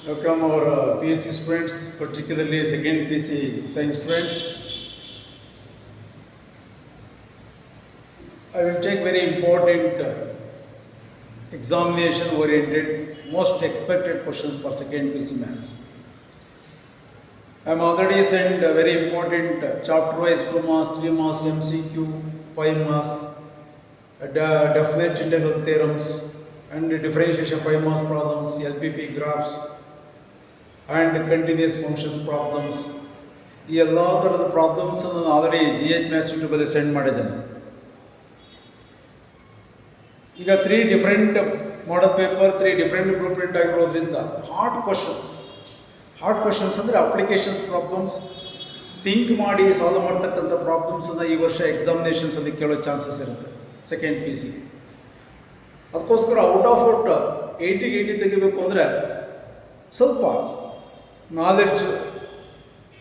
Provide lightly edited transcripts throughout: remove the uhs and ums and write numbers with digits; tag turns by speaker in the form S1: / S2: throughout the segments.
S1: Welcome our PhD students, particularly second PC science students. I will take very important examination oriented, most expected questions for second PC maths. I am already sent a very important chapter wise 2 marks, 3 marks, MCQ, 5 marks, definite integral theorems, and differentiation 5 marks problems, LPP graphs, and continuous functions problems. ಈ ಎಲ್ಲ ಥರದ problems ನಾನು already GH maths ಯೂಟ್ಯೂಬಲ್ಲಿ send ಮಾಡಿದ್ದೇನೆ. ಈಗ 3 different ಮಾಡಲ್ paper, 3 different blue print ಆಗಿರೋದ್ರಿಂದ hard questions ಅಂದರೆ applications problems, think ಮಾಡಿ ಸಾಲ್ವ್ ಮಾಡ್ತಕ್ಕಂಥ ಪ್ರಾಬ್ಲಮ್ಸನ್ನು ಈ ವರ್ಷ ಎಕ್ಸಾಮಿನೇಷನ್ಸಲ್ಲಿ ಕೇಳೋ ಚಾನ್ಸಸ್ ಇರುತ್ತೆ ಸೆಕೆಂಡ್ PC. ಅದಕ್ಕೋಸ್ಕರ ಔಟ್ ಆಫ್ 80 ತೆಗಿಬೇಕು ಅಂದರೆ ಸ್ವಲ್ಪ ನಾಲೆಡ್ಜ್,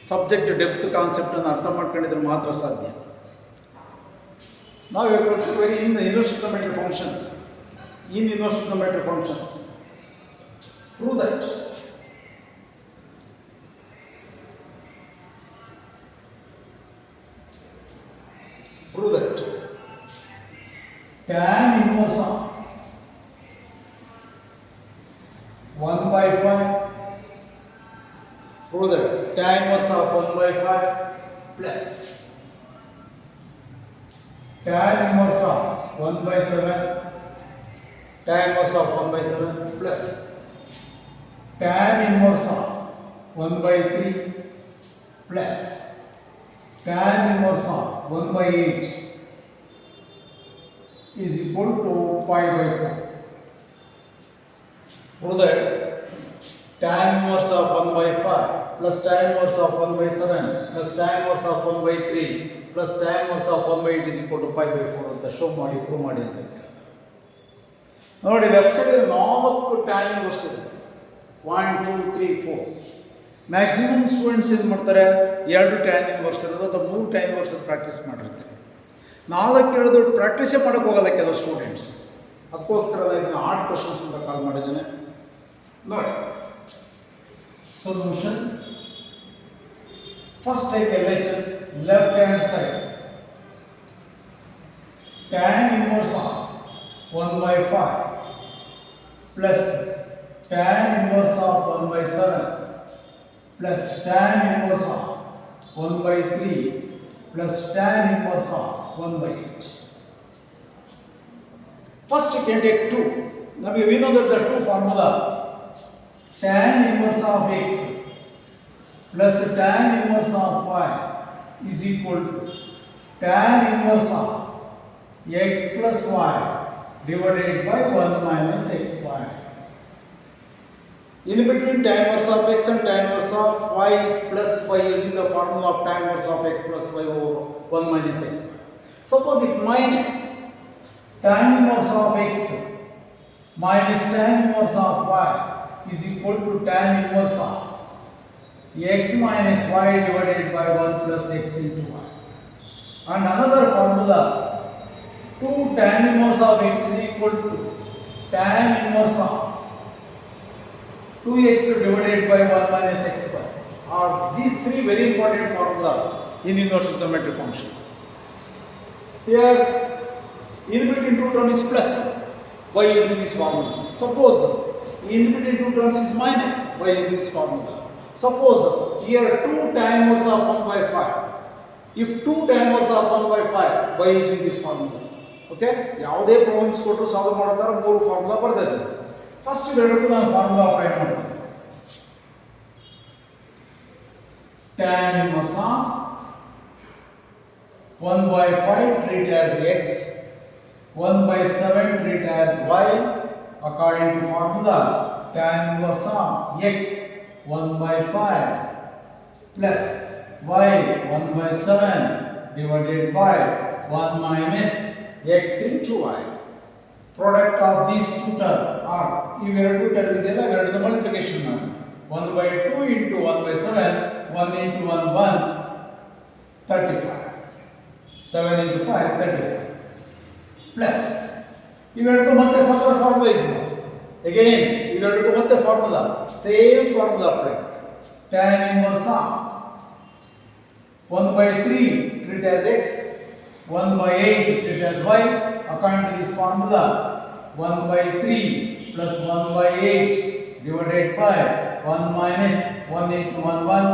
S1: ಸಬ್ಜೆಕ್ಟ್ ಡೆಪ್ತ್ ಕಾನ್ಸೆಪ್ಟನ್ನು ಅರ್ಥ ಮಾಡ್ಕೊಂಡಿದ್ರೆ ಮಾತ್ರ ಸಾಧ್ಯ. ನಾವು very inverse trigonometry functions, inverse trigonometry functions. Prove that tan inverse of 1/5. Prove that tan inverse of 1/5 plus tan inverse of 1/7, tan inverse of 1/7 plus tan inverse of 1/3 plus tan inverse of 1/8 is equal to pi/4. Prove that tan inverse of 1/5 plus tan inverse of 1/7 plus tan inverse of 1/3 plus tan inverse of 1/8 is equal to pi/4 ಅಂತ show ಮಾಡಿ, prove ಮಾಡಿ ಅಂತ ಹೇಳ್ತಾರೆ. ನೋಡಿ, left side 4 tan inverse ಇದೆ. 1 2 3 4. Maximum students ಏನು ಮಾಡ್ತಾರೆ, 2 tan inverse ಇರೋದು ಅಥವಾ 3 tan inverse ಪ್ರಾಕ್ಟೀಸ್ ಮಾಡಿರ್ತಾರೆ. 4 ಇರೋದು ಪ್ರಾಕ್ಟೀಸೇ ಮಾಡೋಕ್ಕೆ ಹೋಗಲ್ಲ ಕೆಲವು ಸ್ಟೂಡೆಂಟ್ಸ್. ಅದಕ್ಕೋಸ್ಕರ ಇದನ್ನು ಹಾರ್ಡ್ ಕ್ವಶನ್ಸ್ ಅಂತ ಕಾಲ್ ಮಾಡಿದ್ದೇನೆ. ನೋಡಿ, solution. First take LHS, left hand side. Tan inverse of 1/5 plus tan inverse of 1/7 plus tan inverse of 1/3 plus tan inverse of 1/8. First you can take 2. Now we know that the 2 formula, tan inverse of x plus tan inverse of y is equal to tan inverse of x plus y divided by 1 minus xy. In between tan inverse of x and tan inverse of y is plus by using the formula of tan inverse of x plus y over 1 minus xy. Suppose if minus tan inverse of x minus tan inverse of y is equal to tan inverse of x minus y divided by 1 plus x into y. And another formula, 2 tan inverse of x is equal to tan inverse of 2x divided by 1 minus x square. Are these 3 very important formulas in inverse trigonometry functions. Here, in between 2 terms is plus by using this formula. Suppose in between 2 terms is minus by using this formula. Suppose here 2 tan inverse of 1/5. If 2 tan inverse of 1/5 by using this formula. Okay? ಯಾವುದೇ problems ಕೊಟ್ಟು solve ಮಾಡೋದಾದ್ರೆ 3 formula ಬರ್ದಿದೆ. First ಎರಡಕ್ಕೂ ನಾನು formula apply ಮಾಡ್ತೀನಿ. tan inverse of 1/5 treat as x, 1/7 treat as y. According to formula, tan inverse of x 1/5 plus y 1/7 divided by 1 minus x into y. Product of these two terms are ಇವೆರಡು term ಇದೆಯಲ್ಲ, ಇವೆರಡರ multiplication ಮಾಡಿ 1/2 into 1/7, 1 into 1 1 35, 7 into 5 35 plus ಇವೆರಡು ಮತ್ತೆ further formula is again ಇವೆರಡಕ್ಕೂ ಮತ್ತೆ formula, same formula apply. tan inverse of 1/3 treat as x, 1/8 treat as y. According to this formula, 1/3 plus 1/8 divided by 1 minus 1 into 1 1,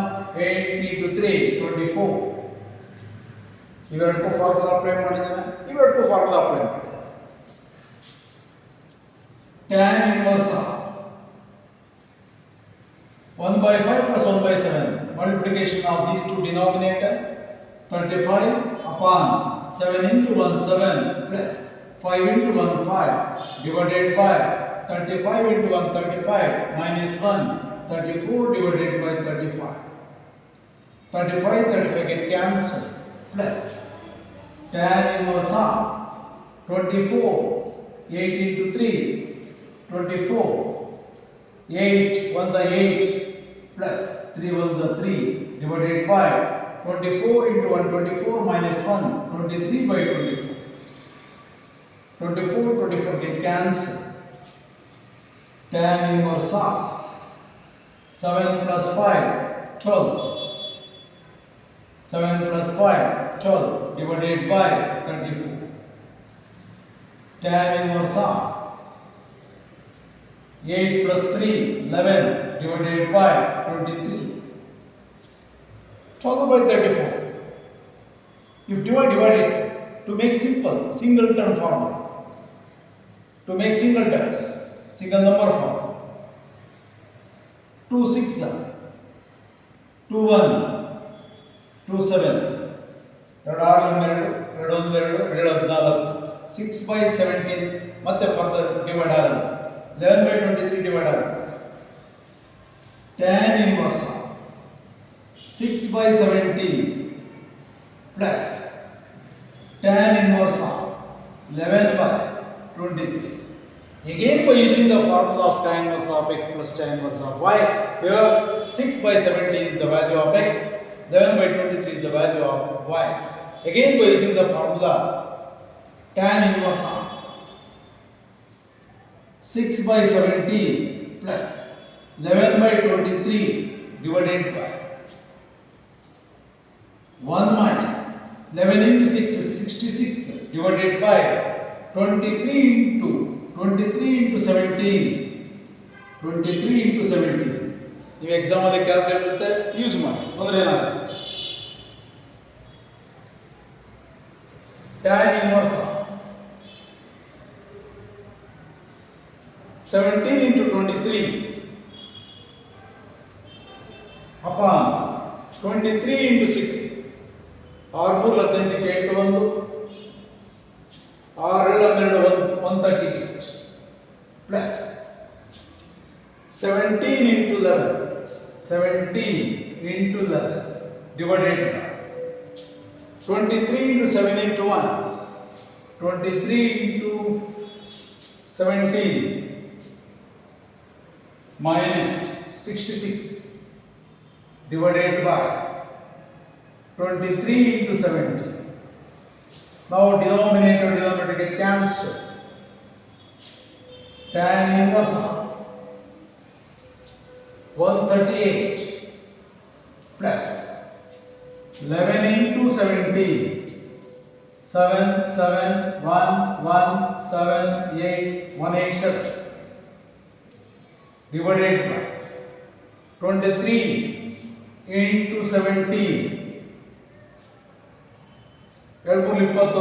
S1: 8 into 3 24. ಇವೆರಡಕ್ಕೂ formula apply ಮಾಡಿದ್ದಾನೆ, ಇವೆರಡಕ್ಕೂ formula apply ಮಾಡಿ. tan inverse of 1/5 plus 1/7, multiplication of these two denominator, 35 upon 7 into 1 7 plus 5 into 1 5 divided by 35 into 1 35 minus 1 34 divided by 35. 35 get cancelled, plus tan inverse of 24 8 into 3 24, 8 ones are 8 plus 3 ones are 3 divided by 24 into 1 24 minus 1 23 by 24. 24 get cancelled. Tan inverse of 7 plus 5 12. 7 plus 5 12 divided by 34. Tan inverse of 8 plus 3 11 divided by 23. 12 by 34. If divide it to make simple single term formula, to make single terms, single number form, 2 6 2 1 2 7 2 6 by 17 ಮತ್ತೆ further divide ಆಗಲ್ಲ, 11 by 23 divide ಆಗಲ್ಲ. tan inverse of 6 by 17 plus tan inverse of 11 by 23. Again by using the formula of tan inverse of x plus tan inverse of y. Here 6 by 17 is the value of x, 11 by 23 is the value of y. Again by using the formula tan inverse of 6 by 17 plus 11 by 23 divided by 1 minus 11 into 6 is 66 divided by 23 into 17. 23 into 17. ನೀವು exam ಅಲ್ಲಿ calculator ಇರುತ್ತೆ, use ಮಾಡಿ, ತೊಂದರೆ ಏನಾಗಲ್ಲ. tan inverse of 17 into 23 upon 23 into 6. 6 3 18 8 1 6 2 138 plus 17 into 11 divided by 23 into 7 into 1 23 into 17 minus 66 divided by 23 into 70. Now denominator get cancelled. Tan inverse of 138 plus 11 into 17. 7 7 1 1 7 8 187 divided by 23 into 17. 2 21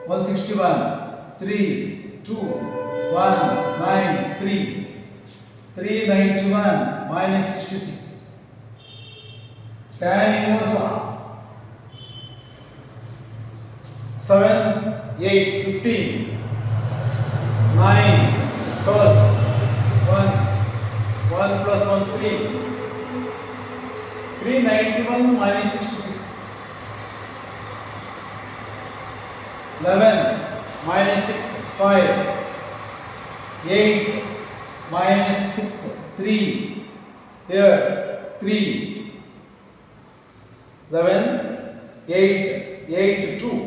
S1: 161 3 2 1 9 3 391 minus 66. Tan inverse of 7 8 15 9 12 1 1 plus 1 3 391 minus 66. 11 minus 6 5 8 minus 6 3 here 3 11 8 8 2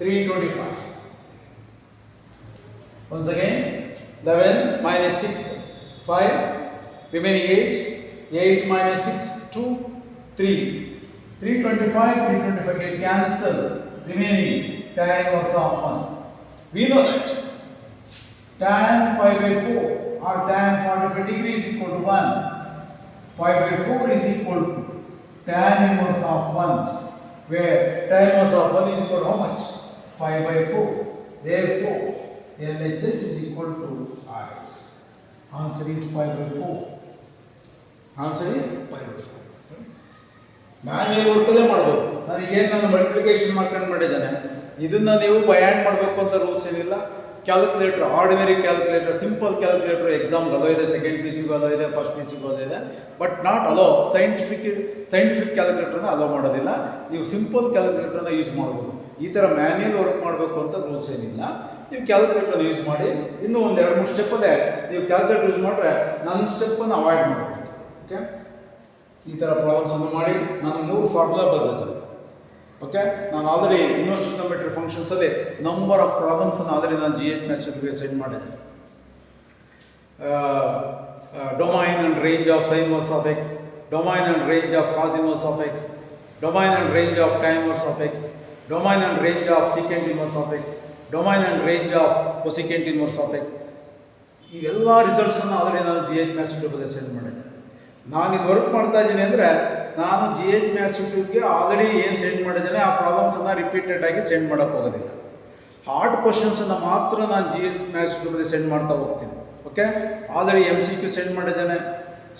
S1: 325. Once again, 11 minus 6, 5, remaining 8, 8 minus 6, 2, 3. 325 get cancelled, remaining tan inverse of 1. We know that tan pi by 4 or tan 45 degree is equal to 1. Pi by 4 is equal to tan inverse of 1, where tan inverse of 1 is equal to how much? Pi by 4. Therefore, LHS is equal to RHS. Answer is pi by 4. Answer is pi by 4. Manual ವರ್ಕಲ್ಲೇ ಮಾಡ್ಬೋದು. ನಾನು multiplication ಮಾಡ್ಕೊಂಡು ಮಾಡಿದ್ದಾನೆ, ಇದನ್ನು ನೀವು ಬಯಾನ್ ಮಾಡಬೇಕು ಅಂತ rules ಏನಿಲ್ಲ. Calculator, ordinary calculator, simple calculator ಎಕ್ಸಾಮ್ಗೆ ಅಲೋ ಇದೆ, ಸೆಕೆಂಡ್ ಪಿ ಸಿಗೂ ಅಲೋ ಇದೆ, ಫಸ್ಟ್ ಪಿ ಸಿಗೂ ಅಲೋ ಇದೆ, ಬಟ್ ನಾಟ್ ಅಲೋ ಸೈಂಟಿಫಿಕ್ ಕ್ಯಾಲ್ಕುಲೇಟರ್ನ ಅಲೋ ಮಾಡೋದಿಲ್ಲ. ನೀವು ಸಿಂಪಲ್ ಕ್ಯಾಲ್ಕುಲೇಟರ್ನ ಯೂಸ್ ಮಾಡ್ಬೋದು. ಈ ಥರ ಮ್ಯಾನ್ಯಲ್ ವರ್ಕ್ ಮಾಡಬೇಕು ಅಂತ ರೂಲ್ಸ್ ಏನಿಲ್ಲ. ನೀವು ಕ್ಯಾಲ್ಕುಲೇಟರ್ನ ಯೂಸ್ ಮಾಡಿ. ಇನ್ನೂ ಒಂದು 2-3 ಸ್ಟೆಪ್ ಇದೆ, ನೀವು ಕ್ಯಾಲ್ಕುಲೇಟರ್ ಯೂಸ್ ಮಾಡಿದ್ರೆ ನನ್ನ ಸ್ಟೆಪ್ಪನ್ನು ಅವಾಯ್ಡ್ ಮಾಡಬೇಕು. ಓಕೆ, ಈ ಥರ ಪ್ರಾಬ್ಲಮ್ಸನ್ನು ಮಾಡಿ ನಾನು 3 ಫಾರ್ಮುಲಾ ಬರೆದಿದ್ದೆ. ಓಕೆ, ನಾನು ಆಲ್ರೆಡಿ ಇನ್ವರ್ಸ್ ಟ್ರಿಗೊನೋಮೆಟ್ರಿ ಫಂಕ್ಷನ್ಸಲ್ಲಿ ನಂಬರ್ ಆಫ್ ಪ್ರಾಬ್ಲಮ್ಸನ್ನು ಆಲ್ರೆಡಿ ನಾನು GH ಮ್ಯಾಥ್ಸ್ಗೆ ಸೆಂಡ್ ಮಾಡಿದ್ದೆ. Domain and range of sine inverse of x, domain and range of cos inverse of x, domain and range of tan inverse of x, domain and range of secant inverse of x, domain and range of cosecant inverse of x. ಇವೆಲ್ಲ ರಿಸಲ್ಟ್ಸನ್ನು already ನಾನು GH maths ಯೂಟ್ಯೂಬಲ್ಲಿ send ಮಾಡಿದ್ದೆ. ನಾನು ಇದು work ಮಾಡ್ತಾ ಇದ್ದೀನಿ ಅಂದರೆ ನಾನು GH ಮ್ಯಾಥ್ಸ್ ಯೂಟ್ಯೂಬ್ಗೆ ಆಲ್ರೆಡಿ ಏನು ಸೆಂಡ್ ಮಾಡಿದ್ದೇನೆ ಆ ಪ್ರಾಬ್ಲಮ್ಸನ್ನು ರಿಪೀಟೆಡ್ ಆಗಿ ಸೆಂಡ್ ಮಾಡೋಕ್ಕೆ ಹೋಗೋದಿಲ್ಲ. ಹಾರ್ಡ್ ಕ್ವಶನ್ಸನ್ನು ಮಾತ್ರ ನಾನು GH ಮ್ಯಾಥ್ಸ್ ಯೂಟ್ಯೂಬಲ್ಲಿ ಸೆಂಡ್ ಮಾಡ್ತಾ ಹೋಗ್ತೀನಿ. ಓಕೆ, ಆಲ್ರೆಡಿ MCQ ಸೆಂಡ್ ಮಾಡಿದ್ದೇನೆ.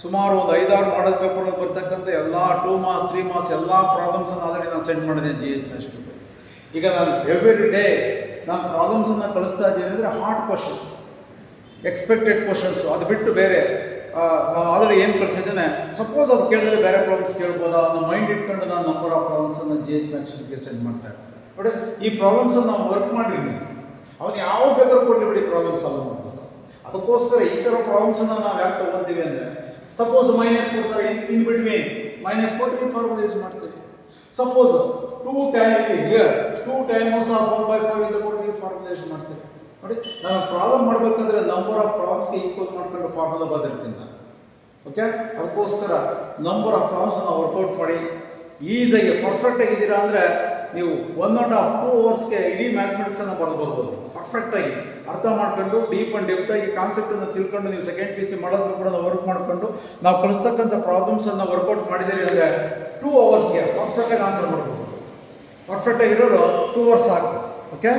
S1: ಸುಮಾರು ಒಂದು 5-6 ಮಾಡಲ್ ಪೇಪರಲ್ಲಿ ಬರ್ತಕ್ಕಂಥ ಎಲ್ಲ 2 ಮಾರ್ಕ್ಸ್ 3 ಮಾರ್ಕ್ಸ್ ಎಲ್ಲ ಪ್ರಾಬ್ಲಮ್ಸನ್ನು ಆಲ್ರೆಡಿ ನಾನು ಸೆಂಡ್ ಮಾಡಿದ್ದೇನೆ GH ಮ್ಯಾಥ್ಸ್ ಯೂಟ್ಯೂಬಲ್ಲಿ. ಈಗ ನಾನು ಎವ್ರಿ ಡೇ ನಾನು ಪ್ರಾಬ್ಲಮ್ಸನ್ನು ಕಳಿಸ್ತಾ ಇದ್ದೀನಿ ಅಂದರೆ ಹಾರ್ಡ್ ಕ್ವಶನ್ಸ್, ಎಕ್ಸ್ಪೆಕ್ಟೆಡ್ ಕ್ವಶನ್ಸು, ಅದು ಬಿಟ್ಟು ಬೇರೆ ನಾವು ಆಲ್ರೆಡಿ ಏನು ಕಳಿಸಿದ್ದೇನೆ. ಸಪೋಸ್ ಅದು ಕೇಳಿದ್ರೆ ಬೇರೆ ಪ್ರಾಬ್ಲಮ್ಸ್ ಕೇಳ್ಬೋದಾ ಅನ್ನೋ ಮೈಂಡ್ ಇಟ್ಕೊಂಡು ನಾನು ನಂಬರ್ ಆಫ್ ಪ್ರಾಬ್ಲಮ್ಸನ್ನು GH ಮ್ಯಾಥ್ಸ್ ಯೂಟ್ಯೂಬ್ಗೆ ಸೆಂಡ್ ಮಾಡ್ತಾ ಇರ್ತೀನಿ. ನೋಡಿ, ಈ ಪ್ರಾಬ್ಲಮ್ಸನ್ನು ನಾವು ವರ್ಕ್ ಮಾಡಿರಿ. ಅವ್ನು ಯಾವ ಬೇಕಾದ್ರೂ ಕೊಡಲಿ ಬಿಡಿ, ಪ್ರಾಬ್ಲಮ್ ಸಾಲ್ವ್ ಮಾಡ್ಬೋದು. ಅದಕ್ಕೋಸ್ಕರ ಈ ಥರ ಪ್ರಾಬ್ಲಮ್ಸನ್ನು ನಾವು ಯಾಕೆ ತೊಗೊತೀವಿ ಅಂದರೆ, ಸಪೋಸ್ ಮೈನಸ್ ಕೊಡ್ತಾರೆ, ಇನ್ ಬಿಟ್ವೀನ್ ಮೈನಸ್ ಕೊಟ್ಟು ಈ ಫಾರ್ಮುಲಾ ಯೂಸ್ ಮಾಡ್ತೀವಿ. ಸಪೋಸ್ 2 tan ಇದೆ, 2 tan inverse of 1/5 ಅಂತ ಕೊಟ್ಟು ಈ ಫಾರ್ಮುಲಾ ಯೂಸ್ ಮಾಡ್ತೀವಿ. ನೋಡಿ, ನಾನು ಪ್ರಾಬ್ಲಮ್ ಮಾಡಬೇಕಂದ್ರೆ ನಂಬರ್ ಆಫ್ ಪ್ರಾಬ್ಲಮ್ಸ್ಗೆ ಈಕ್ವಲ್ ಮಾಡ್ಕೊಂಡು ಫಾರ್ಮುಲಾ ಬರೆದಿರ್ತೀನಿ ನಾನು. ಓಕೆ, ಅದಕ್ಕೋಸ್ಕರ ನಂಬರ್ ಆಫ್ ಪ್ರಾಬ್ಲಮ್ಸನ್ನು ವರ್ಕೌಟ್ ಮಾಡಿ ಈಸಿಯಾಗಿ ಪರ್ಫೆಕ್ಟ್ ಆಗಿದ್ದೀರಾ ಅಂದರೆ ನೀವು 1.5-2 ಅವರ್ಸ್ಗೆ ಇಡೀ ಮ್ಯಾಥಮೆಟಿಕ್ಸನ್ನು ಬರೆದು ಬರ್ಬೋದು. ಪರ್ಫೆಕ್ಟಾಗಿ ಅರ್ಥ ಮಾಡ್ಕೊಂಡು ಡೀಪ್ ಆ್ಯಂಡ್ ಡೆಪ್ತಾಗಿ ಕಾನ್ಸೆಪ್ಟನ್ನು ತಿಳ್ಕೊಂಡು ನೀವು ಸೆಕೆಂಡ್ ಪಿ ಸಿ ಮಾಡೋದನ್ನು ಕೂಡ ವರ್ಕ್ ಮಾಡಿಕೊಂಡು ನಾವು ಕಳಿಸ್ತಕ್ಕಂಥ ಪ್ರಾಬ್ಲಮ್ಸನ್ನು ವರ್ಕೌಟ್ ಮಾಡಿದ್ದೀರಿ ಅಂದರೆ 2 ಅವರ್ಸ್ಗೆ ಪರ್ಫೆಕ್ಟಾಗಿ ಆನ್ಸರ್ ಮಾಡ್ಬೋದು. ಪರ್ಫೆಕ್ಟಾಗಿರೋರು 2 ಅವರ್ಸ್ ಸಾಕು. ಓಕೆ,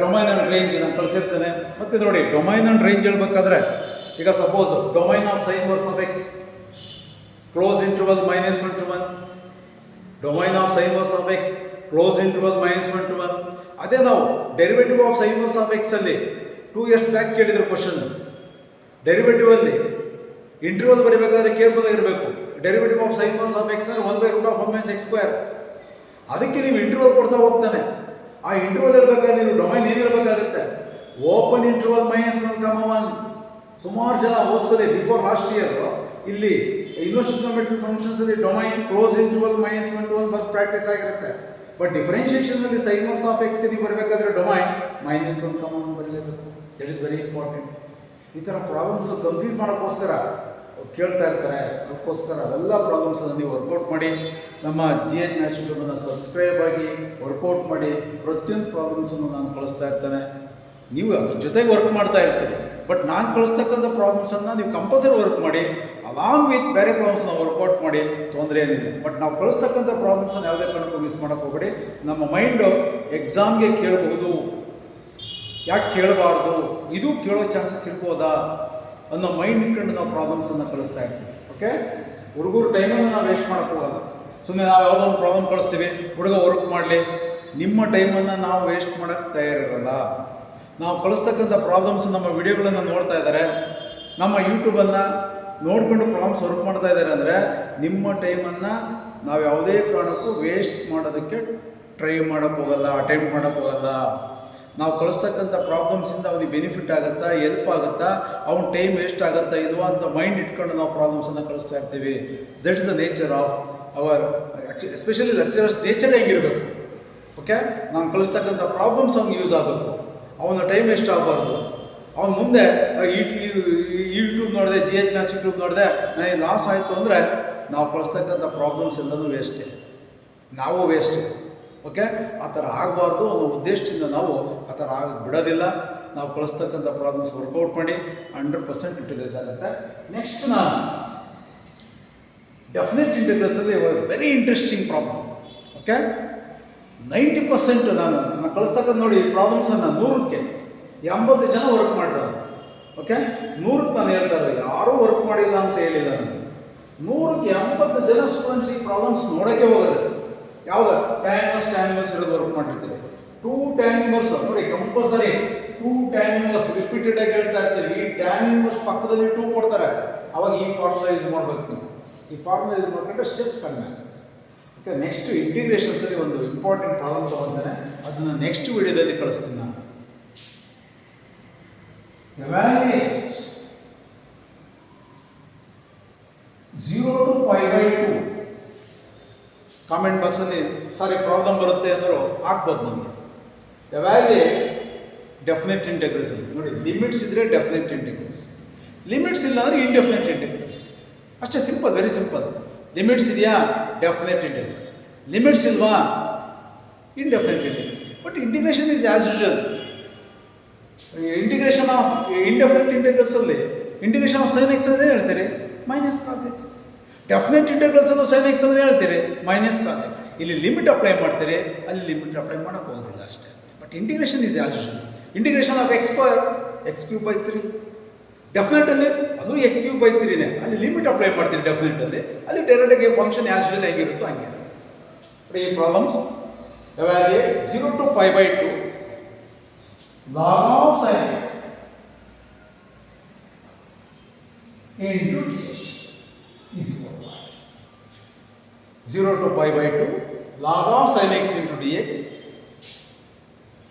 S1: ಡೊಮೈನ್ ಆ್ಯಂಡ್ ರೇಂಜ್ ನಾನು ಕಳಿಸಿರ್ತೇನೆ. ಮತ್ತು ನೋಡಿ, ಡೊಮೈನ್ ಆ್ಯಂಡ್ ರೇಂಜ್ ಹೇಳ್ಬೇಕಾದ್ರೆ ಈಗ suppose domain of sine inverse of X close interval -1 to 1, domain of sine inverse of X close interval -1 to 1. ಅದೇ ನಾವು derivative of sine inverse of X ಅಲ್ಲಿ 2 years back ಕೇಳಿದ್ರು question. Derivative ಅಲ್ಲಿ interval ಬರೀಬೇಕಾದ್ರೆ careful ಆಗಿರಬೇಕು. Derivative of sine inverse of X ಅಂದರೆ 1/√1 - x². ಅದಕ್ಕೆ ನೀವು interval ಕೊಡ್ತಾ ಹೋಗ್ತಾನೆ. ಆ ಇಂಟರ್ವಲ್ ಇರಬೇಕಾದ್ರೆ ನೀವು ಡೊಮೈನ್ ಏನಿರಬೇಕಾಗುತ್ತೆ? Open interval -1, 1. ಸುಮಾರು ಜನ ಓದಿಸದೆ ಬಿಫೋರ್ ಲಾಸ್ಟ್ ಇಯರ್ ಇಲ್ಲಿ ಇನ್ವರ್ಸ್ ಟ್ರಿಗೊನೋಮೆಟ್ರಿ ಫಂಕ್ಷನ್ಸಲ್ಲಿ ಡೊಮೈನ್ ಕ್ಲೋಸ್ ಇಂಟರ್ವಲ್ -1 to 1 ಬರ್ದು ಪ್ರಾಕ್ಟೀಸ್ ಆಗಿರುತ್ತೆ. ಬಟ್ ಡಿಫರೆನ್ಷಿಯೇಷನಲ್ಲಿ ಸೈನ್ ಇನ್ವರ್ಸ್ ಆಫ್ ಎಕ್ಸ್ಗೆ ನೀವು ಬರಬೇಕಾದ್ರೆ ಡೊಮೈನ್ -1, 1 ಬರಲೇಬೇಕು. That is very important. ಈ ಥರ ಪ್ರಾಬ್ಲಮ್ಸ್ ಕನ್ಫ್ಯೂಸ್ ಮಾಡೋಕ್ಕೋಸ್ಕರ ಕೇಳ್ತಾ ಇರ್ತಾರೆ. ಅದಕ್ಕೋಸ್ಕರ ಅವೆಲ್ಲ ಪ್ರಾಬ್ಲಮ್ಸನ್ನು ನೀವು ವರ್ಕೌಟ್ ಮಾಡಿ ನಮ್ಮ GH ಮ್ಯಾಥ್ಸ್ ಯೂಟ್ಯೂಬನ್ನು ಸಬ್ಸ್ಕ್ರೈಬ್ ಆಗಿ ವರ್ಕೌಟ್ ಮಾಡಿ. ಪ್ರತಿಯೊಂದು ಪ್ರಾಬ್ಲಮ್ಸನ್ನು ನಾನು ಕಳಿಸ್ತಾ ಇರ್ತೇನೆ. ನೀವು ಅದ್ರ ಜೊತೆಗೆ ವರ್ಕ್ ಮಾಡ್ತಾ ಇರ್ತೀರಿ. ಬಟ್ ನಾನು ಕಳಿಸ್ತಕ್ಕಂಥ ಪ್ರಾಬ್ಲಮ್ಸನ್ನು ನೀವು ಕಂಪಲ್ಸರಿ ವರ್ಕ್ ಮಾಡಿ. ಅಲಾಂಗ್ ವಿತ್ ಬೇರೆ ಪ್ರಾಬ್ಲಮ್ಸ್ನ ವರ್ಕೌಟ್ ಮಾಡಿ, ತೊಂದರೆ ಏನಿಲ್ಲ. ಬಟ್ ನಾವು ಕಳಿಸ್ತಕ್ಕಂಥ ಪ್ರಾಬ್ಲಮ್ಸನ್ನು ಯಾವುದೇ ಕಾರಣಕ್ಕೂ ಮಿಸ್ ಮಾಡೋಕ್ಕೆ ಹೋಗಬೇಡಿ. ನಮ್ಮ ಮೈಂಡು ಎಕ್ಸಾಮ್ಗೆ ಕೇಳಬಹುದು, ಯಾಕೆ ಕೇಳಬಾರ್ದು, ಇದು ಕೇಳೋ ಚಾನ್ಸಸ್ ಇರ್ಬೋದಾ ಅನ್ನೋ ಮೈಂಡ್ ಇಟ್ಕೊಂಡು ನಾವು ಪ್ರಾಬ್ಲಮ್ಸನ್ನು ಕಳಿಸ್ತಾ ಇರ್ತೀವಿ. ಓಕೆ, ಹುಡುಗರು ಟೈಮನ್ನು ನಾವು ವೇಸ್ಟ್ ಮಾಡೋಕ್ಕೆ ಹೋಗಲ್ಲ. ಸುಮ್ಮನೆ ನಾವು ಯಾವುದೋ ಒಂದು ಪ್ರಾಬ್ಲಮ್ ಕಳಿಸ್ತೀವಿ, ಹುಡುಗ ವರ್ಕ್ ಮಾಡಲಿ. ನಿಮ್ಮ ಟೈಮನ್ನು ನಾವು ವೇಸ್ಟ್ ಮಾಡೋಕ್ಕೆ ತಯಾರಿರಲ್ಲ. ನಾವು ಕಳಿಸ್ತಕ್ಕಂಥ ಪ್ರಾಬ್ಲಮ್ಸ್ ನಮ್ಮ ವಿಡಿಯೋಗಳನ್ನು ನೋಡ್ತಾ ಇದ್ದಾರೆ, ನಮ್ಮ ಯೂಟ್ಯೂಬನ್ನು ನೋಡಿಕೊಂಡು ಪ್ರಾಬ್ಲಮ್ಸ್ ವರ್ಕ್ ಮಾಡ್ತಾ ಇದ್ದಾರೆ ಅಂದರೆ ನಿಮ್ಮ ಟೈಮನ್ನು ನಾವು ಯಾವುದೇ ಕಾರಣಕ್ಕೂ ವೇಸ್ಟ್ ಮಾಡೋದಕ್ಕೆ ಟ್ರೈ ಮಾಡೋಕ್ಕೆ ಹೋಗಲ್ಲ, ಅಟೆಂಪ್ಟ್ ಮಾಡೋಕ್ಕೆ ಹೋಗಲ್ಲ. ನಾವು ಕಳಿಸ್ತಕ್ಕಂಥ ಪ್ರಾಬ್ಲಮ್ಸಿಂದ ಅವನಿಗೆ ಬೆನಿಫಿಟ್ ಆಗುತ್ತಾ, ಹೆಲ್ಪ್ ಆಗುತ್ತಾ, ಅವ್ನ ಟೈಮ್ ವೇಸ್ಟ್ ಆಗುತ್ತಾ ಇಲ್ವಾ ಅಂತ ಮೈಂಡ್ ಇಟ್ಕೊಂಡು ನಾವು ಪ್ರಾಬ್ಲಮ್ಸನ್ನು ಕಳಿಸ್ತಾ ಇರ್ತೀವಿ. That is the nature of our especially lecturers nature ಹೆಂಗಿರಬೇಕು. ಓಕೆ, ನಾನು ಕಳಿಸ್ತಕ್ಕಂಥ ಪ್ರಾಬ್ಲಮ್ಸ್ ಅವ್ನಿಗೆ ಯೂಸ್ ಆಗಬೇಕು. ಅವನ ಟೈಮ್ ವೇಸ್ಟ್ ಆಗಬಾರ್ದು. ಅವನು ಮುಂದೆ ಯೂಟ್ಯೂಬ್ ನೋಡಿದೆ, ಜಿ ಎಚ್ ಮ್ಯಾಥ್ಸ್ ಯೂಟ್ಯೂಬ್ ನೋಡಿದೆ, ನನಗೆ ಲಾಸ್ ಆಯಿತು ಅಂದರೆ ನಾವು ಕಳಿಸ್ತಕ್ಕಂಥ ಪ್ರಾಬ್ಲಮ್ಸ್ ಎಲ್ಲನೂ ವೇಸ್ಟೇ, ನಾವು ವೇಸ್ಟೇ. ಓಕೆ, ಆ ಥರ ಆಗಬಾರ್ದು ಅನ್ನೋ ಉದ್ದೇಶದಿಂದ ನಾವು ಆ ಥರ ಬಿಡೋದಿಲ್ಲ. ನಾವು ಕಳಿಸ್ತಕ್ಕಂಥ ಪ್ರಾಬ್ಲಮ್ಸ್ ವರ್ಕೌಟ್ ಮಾಡಿ 100% ಯುಟಿಲೈಸ್ ಆಗುತ್ತೆ. ನೆಕ್ಸ್ಟ್ ನಾನು ಡೆಫಿನೆಟ್ ಇಂಟಿಗ್ರಲ್ಸಲ್ಲಿ ವೆರಿ ಇಂಟ್ರೆಸ್ಟಿಂಗ್ ಪ್ರಾಬ್ಲಮ್. ಓಕೆ, 90% ನಾನು ಕಳಿಸ್ತಕ್ಕಂಥ ನೋಡಿ ಪ್ರಾಬ್ಲಮ್ಸನ್ನು 100ಕ್ಕೆ 80 ಜನ ವರ್ಕ್ ಮಾಡಿರೋದು. ಓಕೆ, 100ಕ್ಕೆ ನಾನು ಹೇಳ್ತಾ ಇರೋದು, ಯಾರೂ ವರ್ಕ್ ಮಾಡಿಲ್ಲ ಅಂತ ಹೇಳಿಲ್ಲ ನಾನು. 100ಕ್ಕೆ 80 ಜನ ಸ್ಟೂಡೆಂಟ್ಸ್ ಈ ಪ್ರಾಬ್ಲಮ್ಸ್ ನೋಡೋಕ್ಕೆ ಹೋಗೋದು. ಯಾವುದು ಟ್ಯಾನ್ ಇನ್ವರ್ಸ್ ಇರೋದು ವರ್ಕ್ ಮಾಡಿರ್ತೀವಿ. 2 ಟ್ಯಾನ್ ಇನ್ವರ್ಸ್ ನೋಡಿ, ಕಂಪಲ್ಸರಿ 2 ಟ್ಯಾನ್ ಇನ್ವರ್ಸ್ ರಿಪೀಟೆಡ್ ಆಗಿ ಹೇಳ್ತಾ ಇರ್ತೀವಿ. ಈ ಟ್ಯಾನ್ ಇನ್ವರ್ಸ್ ಪಕ್ಕದಲ್ಲಿ 2 ಕೊಡ್ತಾರೆ, ಅವಾಗ ಈ ಫಾರ್ಮುಲಾ ಯೂಸ್ ಮಾಡಬೇಕು ನೀವು. ಈ ಫಾರ್ಮುಲಾ ಯೂಸ್ ಮಾಡಿಕೊಂಡ್ರೆ ಸ್ಟೆಪ್ಸ್ ಕಡಿಮೆ ಆಗುತ್ತೆ. ಓಕೆ, ನೆಕ್ಸ್ಟ್ ಇಂಟಿಗ್ರೇಷನ್ಸಲ್ಲಿ ಒಂದು ಇಂಪಾರ್ಟೆಂಟ್ ಪ್ರಾಬ್ಲಮ್ ತೊಗೊಂತಾನೆ, ಅದನ್ನು ನೆಕ್ಸ್ಟ್ ವಿಡಿಯೋದಲ್ಲಿ ಕಳಿಸ್ತೀನಿ ನಾನು. Evaluate 0 to π/2. ಕಾಮೆಂಟ್ ಬಾಕ್ಸಲ್ಲಿ ಸಾರಿ ಪ್ರಾಬ್ಲಮ್ ಬರುತ್ತೆ ಅಂದರೂ ಆಗ್ಬೋದು ನಮಗೆ. ಎವ್ಯಾಲ್ಯೂಯೇಟ್ ಡೆಫಿನೆಟ್ ಇಂಟಿಗ್ರಲ್ಸ್ ನೋಡಿ, ಲಿಮಿಟ್ಸ್ ಇದ್ದರೆ ಡೆಫಿನೆಟ್ ಇಂಟಿಗ್ರಲ್ಸ್, ಲಿಮಿಟ್ಸ್ ಇಲ್ಲ ಅಂದರೆ ಇಂಡೆಫಿನೆಟ್ ಇಂಟಿಗ್ರಲ್ಸ್. ಅಷ್ಟೇ, ಸಿಂಪಲ್, ವೆರಿ ಸಿಂಪಲ್. ಲಿಮಿಟ್ಸ್ ಇದೆಯಾ, ಡೆಫಿನೆಟ್ ಇಂಟಿಗ್ರಲ್ಸ್. ಲಿಮಿಟ್ಸ್ ಇಲ್ವಾ, indefinite integrals. But integration is as usual. Integration of indefinite ಇಂಟಿಗ್ರಲ್ಸಲ್ಲಿ ಇಂಟಿಗ್ರೇಷನ್ ಆಫ್ ಸೈನ್ ಎಕ್ಸ್ ಅಂದರೆ ಹೇಳ್ತೀರಿ ಮೈನಸ್ ಕಾಸ್ ಎಕ್ಸ್. ಡೆಫಿನೆಟ್ ಇಂಟಿಗ್ರಲ್ಸಲ್ಲೂ ಸೈನ್ ಎಕ್ಸ್ ಅಂದರೆ ಹೇಳ್ತೀರಿ ಮೈನಸ್ ಕಾಸ್ ಎಕ್ಸ್. ಇಲ್ಲಿ ಲಿಮಿಟ್ ಅಪ್ಲೈ ಮಾಡ್ತೀರಿ, ಅಲ್ಲಿ ಲಿಮಿಟ್ ಅಪ್ಲೈ ಮಾಡೋಕ್ಕೆ ಹೋಗೋದಿಲ್ಲ ಅಷ್ಟೇ. But integration is as usual. Integration of x²/3 ಡೆಫಿನೆಟಲ್ಲಿ ಅದು x³/3ನೇ, ಅಲ್ಲಿ ಲಿಮಿಟ್ ಅಪ್ಲೈ ಮಾಡ್ತೀರಿ ಡೆಫಿನೆಟಲ್ಲಿ, ಅಲ್ಲಿ ಡೈರೆಕ್ಟಾಗಿ ಫಂಕ್ಷನ್ ಆ್ಯಸ್ ಯೂಶುವಲ್ ಹೇಗಿರುತ್ತೋ ಹಂಗೆ. ಈ problems evaluate 0 to π/2 log of sin x into dx is equal to 0 to π/2 log of sin x into dx.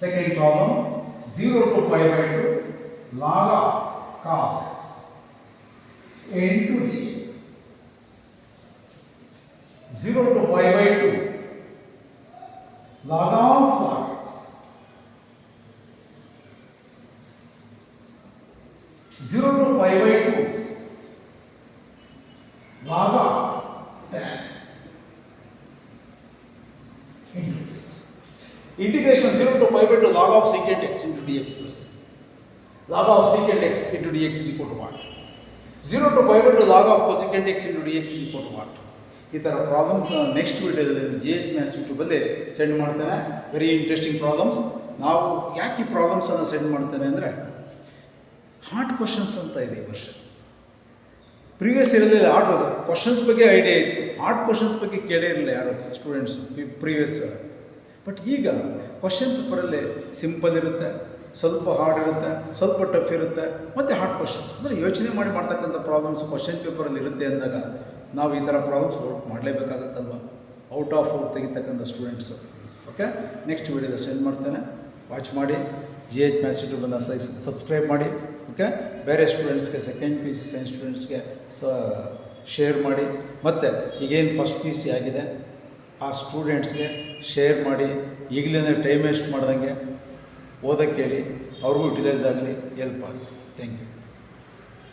S1: Second problem, 0 to π/2 log of cos x into dx. 0 to π/2 log of log x. 0 to π/2 log of tan x into dx. Integration 0 to π/2 log of secant x into dx plus log of secant x into dx is equal to what? 0 to π/2 log of cosecant x into dx is equal to what? ಈ ಥರ problems next ವೀಡಿಯೋದಲ್ಲಿ G H maths ಯೂಟ್ಯೂಬಲ್ಲಿ send ಮಾಡ್ತೇನೆ. Very interesting problems. ನಾವು ಯಾಕೆ ಈ ಪ್ರಾಬ್ಲಮ್ಸನ್ನು send ಮಾಡ್ತೇನೆ ಅಂದರೆ, ಹಾರ್ಡ್ ಕ್ವಶನ್ಸ್ ಅಂತ ಇದೆ ಈ ವರ್ಷ. ಪ್ರೀವಿಯಸ್ ಇರಲಿಲ್ಲ ಹಾರ್ಡ್ ಕ್ವಶನ್ಸ್ ಬಗ್ಗೆ ಐಡಿಯಾ ಇತ್ತು, ಹಾರ್ಡ್ ಕ್ವಶನ್ಸ್ ಬಗ್ಗೆ ಕೇಳೇ ಇರಲಿಲ್ಲ ಯಾರು ಸ್ಟೂಡೆಂಟ್ಸ್ ಪ್ರೀವಿಯಸ್. ಬಟ್ ಈಗ ಕ್ವಶನ್ ಪೇಪರಲ್ಲಿ ಸಿಂಪಲ್ ಇರುತ್ತೆ, ಸ್ವಲ್ಪ ಹಾರ್ಡ್ ಇರುತ್ತೆ, ಸ್ವಲ್ಪ ಟಫ್ ಇರುತ್ತೆ, ಮತ್ತು ಹಾರ್ಡ್ ಕ್ವಶನ್ಸ್. ಅಂದರೆ ಯೋಚನೆ ಮಾಡಿ ಮಾಡ್ತಕ್ಕಂಥ ಪ್ರಾಬ್ಲಮ್ಸ್ ಕ್ವಶನ್ ಪೇಪರಲ್ಲಿ ಇರುತ್ತೆ ಅಂದಾಗ ನಾವು ಈ ಥರ ಪ್ರಾಬ್ಲಮ್ಸ್ ವರ್ಕ್ ಮಾಡಲೇಬೇಕಾಗತ್ತಲ್ವ, ಔಟ್ ಆಫ್ ತೆಗಿತಕ್ಕಂಥ ಸ್ಟೂಡೆಂಟ್ಸು. ಓಕೆ, ನೆಕ್ಸ್ಟ್ ವೀಡಿಯೋದ ಸೆಂಡ್ ಮಾಡ್ತೇನೆ, ವಾಚ್ ಮಾಡಿ. ಜಿ ಎಚ್ ಮ್ಯಾಥ್ಸ್ ಯೂಟ್ಯೂಬನ್ನು ಸಬ್ಸ್ಕ್ರೈಬ್ ಮಾಡಿ. ಓಕೆ, ಬೇರೆ ಸ್ಟೂಡೆಂಟ್ಸ್ಗೆ, second P U C science ಸ್ಟೂಡೆಂಟ್ಸ್ಗೆ ಶೇರ್ ಮಾಡಿ. ಮತ್ತು ಈಗೇನು ಫಸ್ಟ್ ಪಿ ಯು ಸಿ ಆಗಿದೆ ಆ ಸ್ಟೂಡೆಂಟ್ಸ್ಗೆ ಶೇರ್ ಮಾಡಿ. ಈಗಲೇ ಟೈಮ್ ವೇಸ್ಟ್ ಮಾಡ್ದಂಗೆ ಓದೋಕ್ಕೆ ಹೇಳಿ, ಅವ್ರಿಗೂ ಯುಟಿಲೈಸ್ ಆಗಲಿ, ಹೆಲ್ಪ್ ಆಗಲಿ. Thank you.